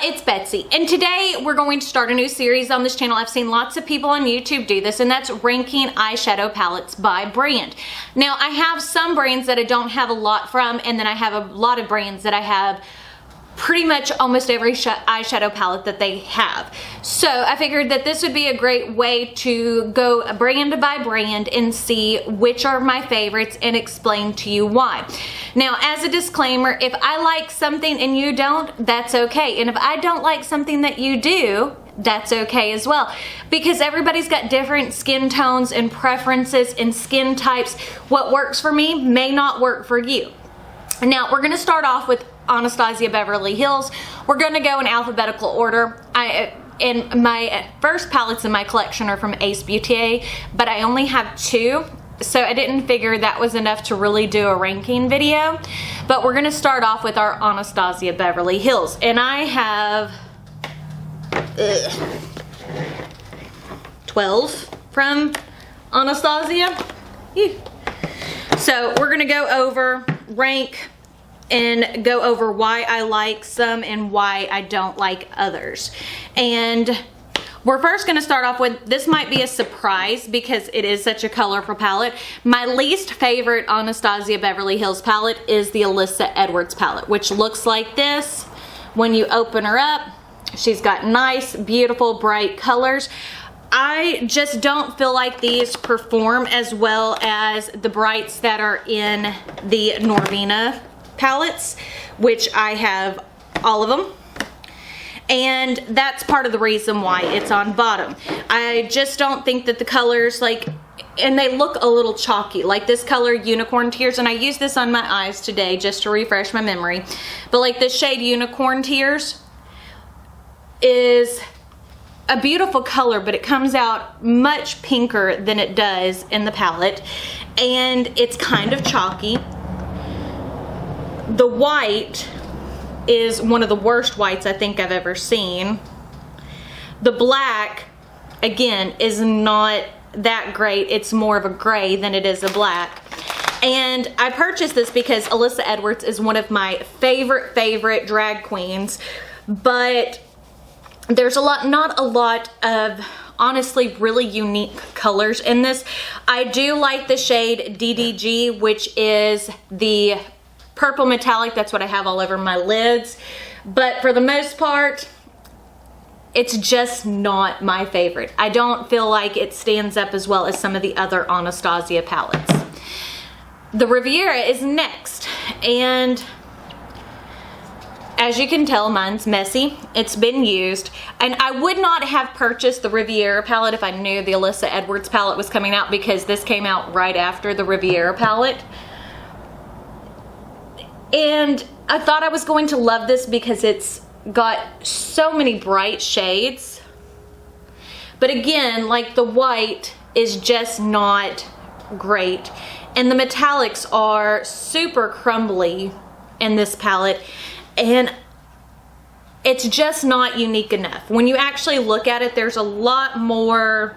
it's Betsy, and today we're going to start a new series on this channel. I've seen lots of people on YouTube do this, and that's ranking eyeshadow palettes by brand. Now, I have some brands that I don't have a lot from, and then I have a lot of brands that I have pretty much almost every eyeshadow palette that they have. So I figured that this would be a great way to go brand by brand and see which are my favorites and explain to you why. Now, as a disclaimer, if I like something and you don't, that's okay. And if I don't like something that you do, that's okay as well, because everybody's got different skin tones and preferences and skin types. What works for me may not work for you. Now, we're gonna start off with Anastasia Beverly Hills. We're gonna go in alphabetical order. And my first palettes in my collection are from Ace Beauty, but I only have 2, so I didn't figure that was enough to really do a ranking video. But we're gonna start off with our Anastasia Beverly Hills, and I have 12 from Anastasia. So we're gonna go over, rank, and go over why I like some and why I don't like others. And we're first going to start off with, this might be a surprise because it is such a colorful palette. My least favorite Anastasia Beverly Hills palette is the Alyssa Edwards palette, which looks like this when you open her up. She's got nice, beautiful, bright colors. I just don't feel like these perform as well as the brights that are in the Norvina palettes, which I have all of them, and that's part of the reason why it's on bottom. I just don't think that the colors, like, and they look a little chalky, like this color Unicorn Tears, and I used this on my eyes today just to refresh my memory, but like this shade Unicorn Tears is a beautiful color, but it comes out much pinker than it does in the palette, and it's kind of chalky. The white is one of the worst whites I think I've ever seen. The black, again, is not that great. It's more of a gray than it is a black. And I purchased this because Alyssa Edwards is one of my favorite drag queens, but there's not a lot of honestly really unique colors in this. I do like the shade DDG, which is the purple metallic. That's what I have all over my lids, but for the most part it's just not my favorite. I don't feel like it stands up as well as some of the other Anastasia palettes. The Riviera is next, and as you can tell, mine's messy. It's been used, and I would not have purchased the Riviera palette if I knew the Alyssa Edwards palette was coming out, because this came out right after the Riviera palette. And I thought I was going to love this because it's got so many bright shades. But again, like, the white is just not great. And the metallics are super crumbly in this palette. And it's just not unique enough. When you actually look at it, there's a lot more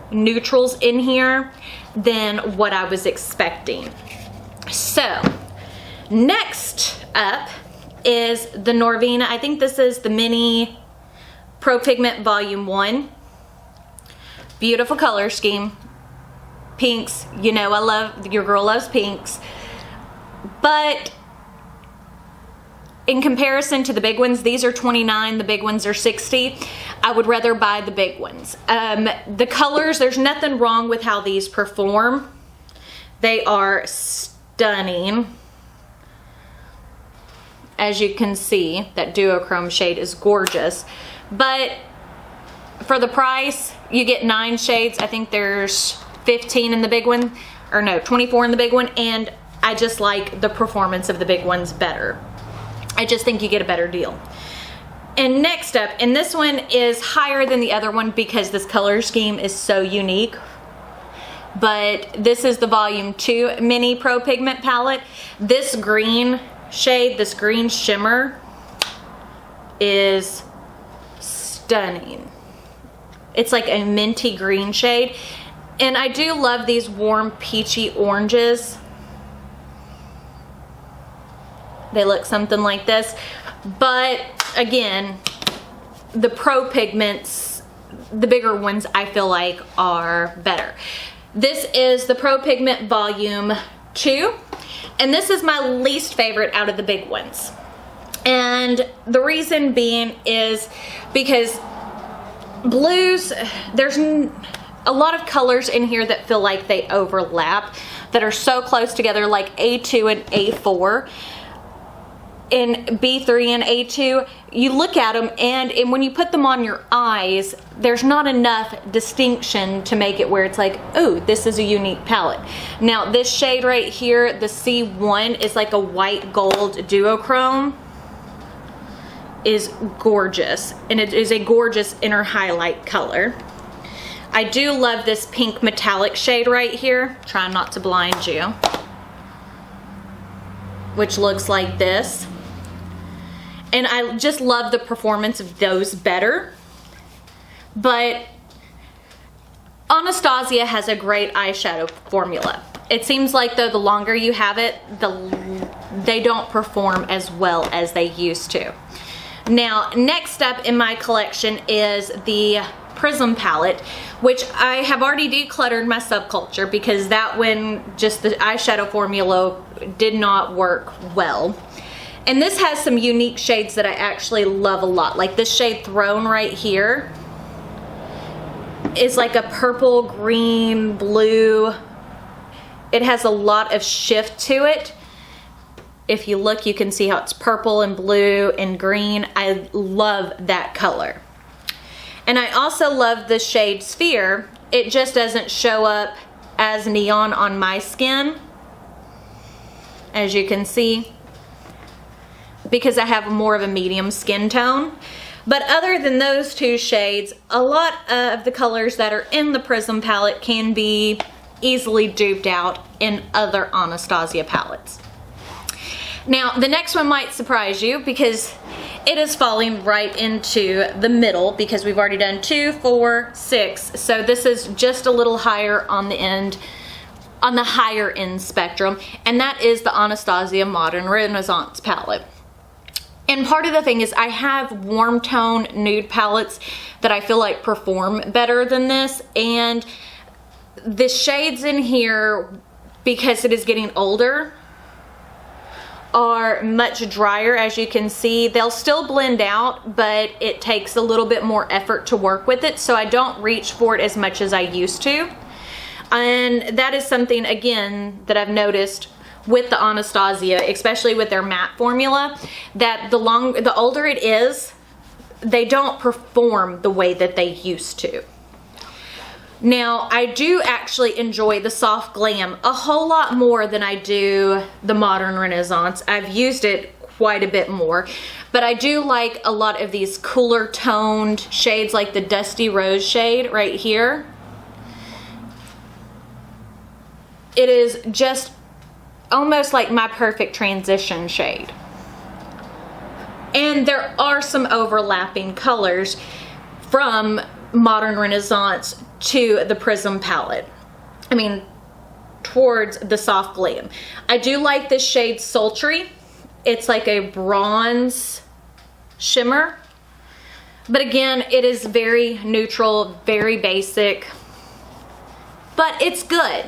neutrals in here than what I was expecting. So next up is the Norvina. I think this is the Mini Pro Pigment Volume 1. Beautiful color scheme. Pinks, you know, I love, your girl loves pinks. But in comparison to the big ones, these are $29, the big ones are $60. I would rather buy the big ones. The colors, there's nothing wrong with how these perform. They are stunning. As you can see, that duochrome shade is gorgeous. But for the price, you get 9 shades. I think there's 15 in the big one, or no, 24 in the big one, and I just like the performance of the big ones better. I just think you get a better deal. And next up, and this one is higher than the other one because this color scheme is so unique, but this is the Volume 2 Mini Pro Pigment Palette. This green shade, this green shimmer, is stunning. It's like a minty green shade, and I do love these warm peachy oranges. They look something like this, but again, the Pro Pigments, the bigger ones, I feel like are better. This is the Pro Pigment Volume 2, and this is my least favorite out of the big ones. And the reason being is because blues, there's a lot of colors in here that feel like they overlap, that are so close together, like A2 and A4. In B3 and A2, you look at them and when you put them on your eyes, there's not enough distinction to make it where it's like, oh, this is a unique palette. Now this shade right here, the C1, is like a white gold duochrome. Is gorgeous, and it is a gorgeous inner highlight color. I do love this pink metallic shade right here, trying not to blind you, which looks like this. And I just love the performance of those better. But Anastasia has a great eyeshadow formula. It seems like though the longer you have it, they don't perform as well as they used to. Now, next up in my collection is the Prism palette, which I have already decluttered my Subculture because that one, just the eyeshadow formula did not work well. And this has some unique shades that I actually love a lot. Like this shade Throne right here is like a purple, green, blue. It has a lot of shift to it. If you look, you can see how it's purple and blue and green. I love that color. And I also love the shade Sphere. It just doesn't show up as neon on my skin, as you can see, because I have more of a medium skin tone. But other than those two shades, a lot of the colors that are in the Prism palette can be easily duped out in other Anastasia palettes. Now, the next one might surprise you because it is falling right into the middle because we've already done 2, 4, 6. So this is just a little higher on the end, on the higher end spectrum, and that is the Anastasia Modern Renaissance palette. And part of the thing is I have warm tone nude palettes that I feel like perform better than this, and the shades in here, because it is getting older, are much drier. As you can see, they'll still blend out, but it takes a little bit more effort to work with it, so I don't reach for it as much as I used to. And that is something, again, that I've noticed with the Anastasia, especially with their matte formula, that the older it is, they don't perform the way that they used to. Now, I do actually enjoy the Soft Glam a whole lot more than I do the Modern Renaissance. I've used it quite a bit more, but I do like a lot of these cooler toned shades, like the Dusty Rose shade right here. It is just almost like my perfect transition shade. And there are some overlapping colors from Modern Renaissance to the Prism palette. I mean, towards the Soft Glam. I do like this shade Sultry. It's like a bronze shimmer. But again, it is very neutral, very basic, but it's good.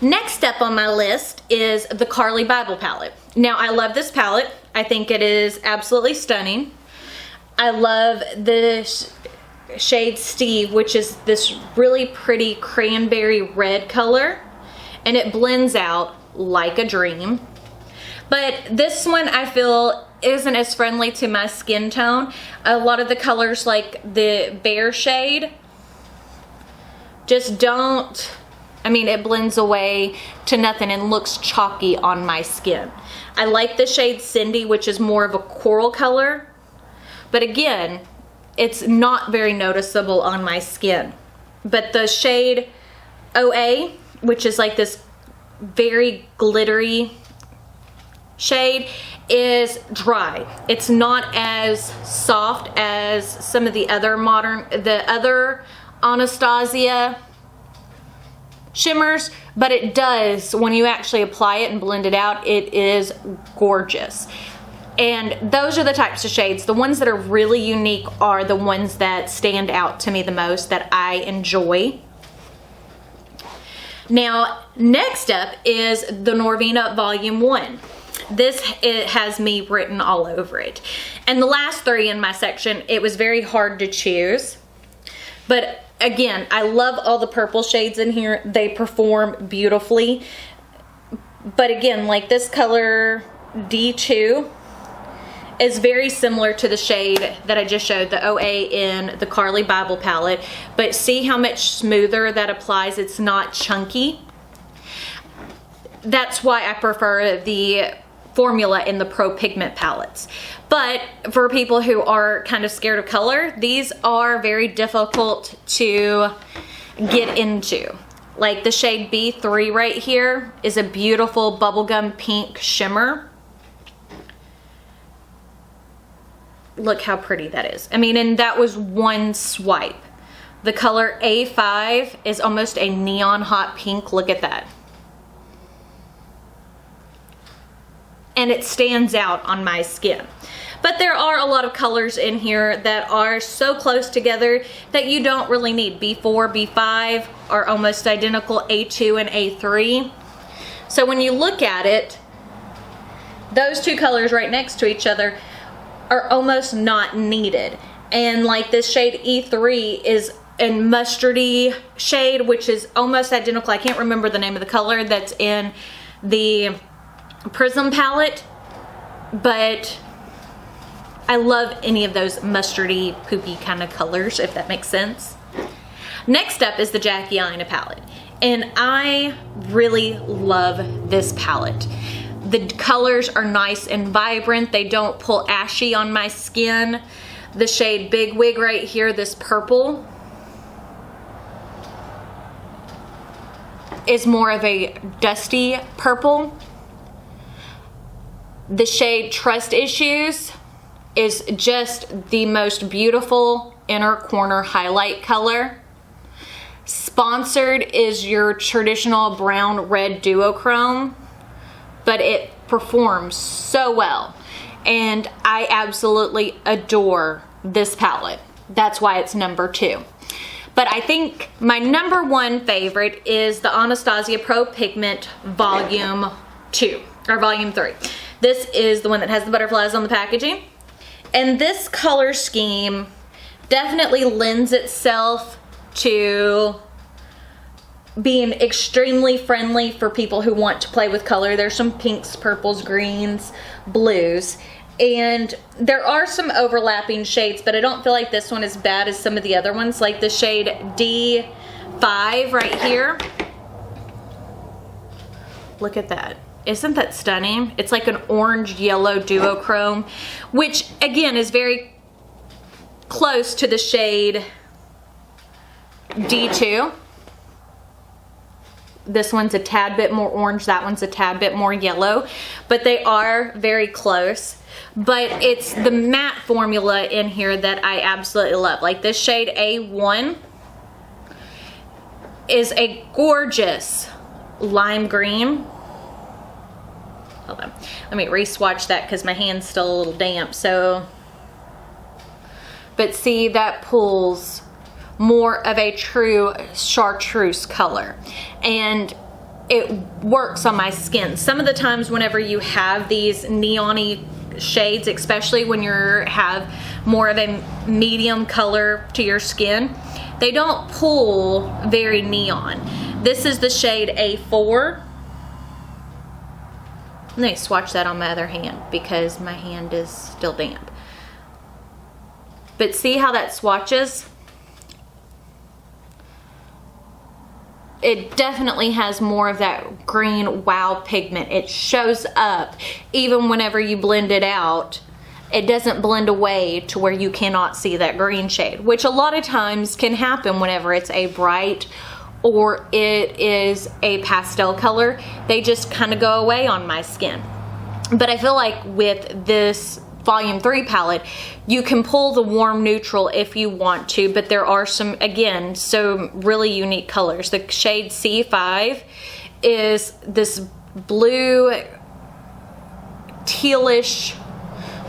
Next up on my list is the Carly Bible palette. Now, I love this palette. I think it is absolutely stunning. I love the shade Steve, which is this really pretty cranberry red color, and it blends out like a dream. But this one I feel isn't as friendly to my skin tone. A lot of the colors, like the Bear shade, just don't, I mean, it blends away to nothing and looks chalky on my skin. I like the shade Cindy, which is more of a coral color, but again, it's not very noticeable on my skin. But the shade OA, which is like this very glittery shade, is dry. It's not as soft as some of the other other Anastasia shimmers, but it does, when you actually apply it and blend it out, it is gorgeous. And those are the types of shades. The ones that are really unique are the ones that stand out to me the most, that I enjoy. Now, next up is the Norvina Volume 1. This, it has me written all over it. And the last three in my section, it was very hard to choose. But again, I love all the purple shades in here. They perform beautifully. But again, like this color D2 is very similar to the shade that I just showed, the OA in the Carly Bible palette. But see how much smoother that applies? It's not chunky. That's why I prefer the formula in the Pro Pigment palettes. But for people who are kind of scared of color, these are very difficult to get into. Like the shade B3 right here is a beautiful bubblegum pink shimmer. Look how pretty that is. I mean, and that was one swipe. The color A5 is almost a neon hot pink. Look at that. And it stands out on my skin. But there are a lot of colors in here that are so close together that you don't really need. B4, B5 are almost identical, A2 and A3. So when you look at it, those two colors right next to each other are almost not needed. And like this shade E3 is a mustardy shade, which is almost identical. I can't remember the name of the color that's in the Prism palette, but I love any of those mustardy, poopy kind of colors, if that makes sense. Next up is the Jackie Aina palette, and I really love this palette. The colors are nice and vibrant. They don't pull ashy on my skin. The shade Big Wig right here, this purple, is more of a dusty purple. The shade Trust Issues is just the most beautiful inner corner highlight color. Sponsored is your traditional brown red duochrome, but it performs so well. And I absolutely adore this palette. That's why it's number 2. But I think my number 1 favorite is the Anastasia Pro Pigment Volume 2, or Volume 3. This is the one that has the butterflies on the packaging. And this color scheme definitely lends itself to being extremely friendly for people who want to play with color. There's some pinks, purples, greens, blues, and there are some overlapping shades, but I don't feel like this one is bad as some of the other ones, like the shade D5 right here. Look at that. Isn't that stunning? It's like an orange yellow duochrome, which again is very close to the shade D2. This one's a tad bit more orange, that one's a tad bit more yellow, but they are very close. But it's the matte formula in here that I absolutely love. Like this shade A1 is a gorgeous lime green. Hold on, let me re-swatch that because my hand's still a little damp. But see, that pulls more of a true chartreuse color, and it works on my skin. Some of the times whenever you have these neon-y shades, especially when you have more of a medium color to your skin, they don't pull very neon. This is the shade A4. Let me swatch that on my other hand because my hand is still damp. But see how that swatches? It definitely has more of that green wow pigment. It shows up even whenever you blend it out. It doesn't blend away to where you cannot see that green shade, which a lot of times can happen whenever it's a bright or it is a pastel color. They just kind of go away on my skin. But I feel like with this Volume 3 palette, you can pull the warm neutral if you want to, but there are some, again, some really unique colors. The shade C5 is this blue, tealish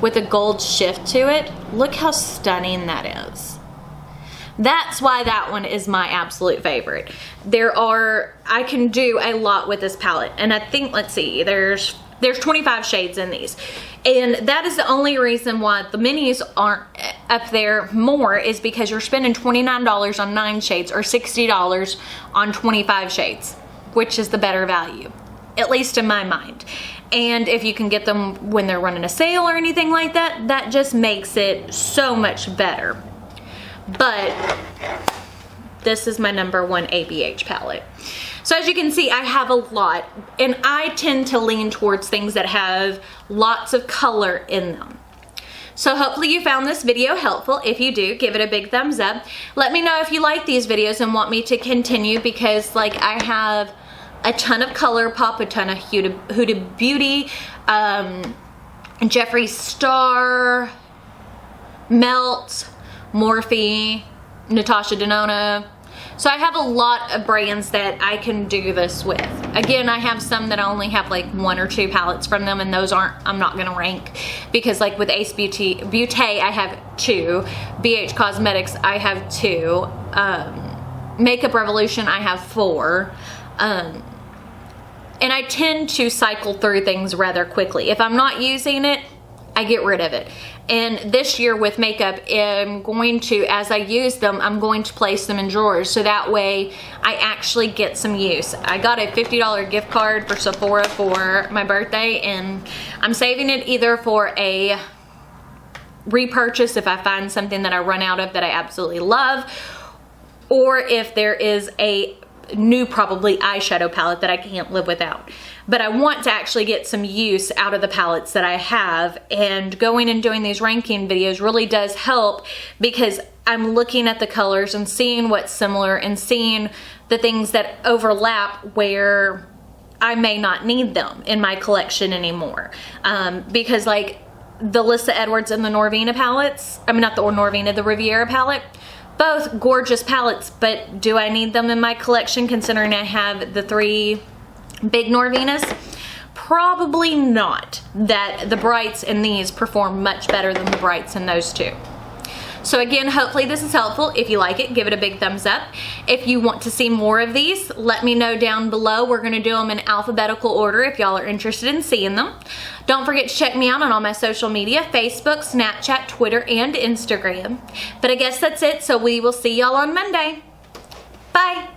with a gold shift to it. Look how stunning that is. That's why that one is my absolute favorite. I can do a lot with this palette, and I think, let's see, there's 25 shades in these. And that is the only reason why the minis aren't up there more, is because you're spending $29 on 9 shades or $60 on 25 shades, which is the better value, at least in my mind. And if you can get them when they're running a sale or anything like that, that just makes it so much better. But this is my number one ABH palette. So as you can see, I have a lot, and I tend to lean towards things that have lots of color in them. So hopefully you found this video helpful. If you do, give it a big thumbs up. Let me know if you like these videos and want me to continue, because like I have a ton of ColourPop, a ton of Huda Beauty, Jeffree Star, Melt, Morphe, Natasha Denona. So I have a lot of brands that I can do this with. Again, I have some that I only have like 1 or 2 palettes from them, and those I'm not gonna rank, because like with Ace Beauty, I have 2. BH Cosmetics, I have 2. Makeup Revolution, I have 4. And I tend to cycle through things rather quickly. If I'm not using it, I get rid of it. And this year with makeup, I'm going to, as I use them, I'm going to place them in drawers, so that way I actually get some use. I got a $50 gift card for Sephora for my birthday, and I'm saving it either for a repurchase if I find something that I run out of that I absolutely love, or if there is a new probably eyeshadow palette that I can't live without. But I want to actually get some use out of the palettes that I have, and going and doing these ranking videos really does help, because I'm looking at the colors and seeing what's similar and seeing the things that overlap where I may not need them in my collection anymore. Because like the Alyssa Edwards and the Norvina palettes, I mean not the Norvina, the Riviera palette, both gorgeous palettes, but do I need them in my collection considering I have the 3 big Norvinas? Probably not. That the brights in these perform much better than the brights in those 2. So again, hopefully this is helpful. If you like it, give it a big thumbs up. If you want to see more of these, let me know down below. We're gonna do them in alphabetical order if y'all are interested in seeing them. Don't forget to check me out on all my social media, Facebook, Snapchat, Twitter, and Instagram. But I guess that's it, so we will see y'all on Monday. Bye.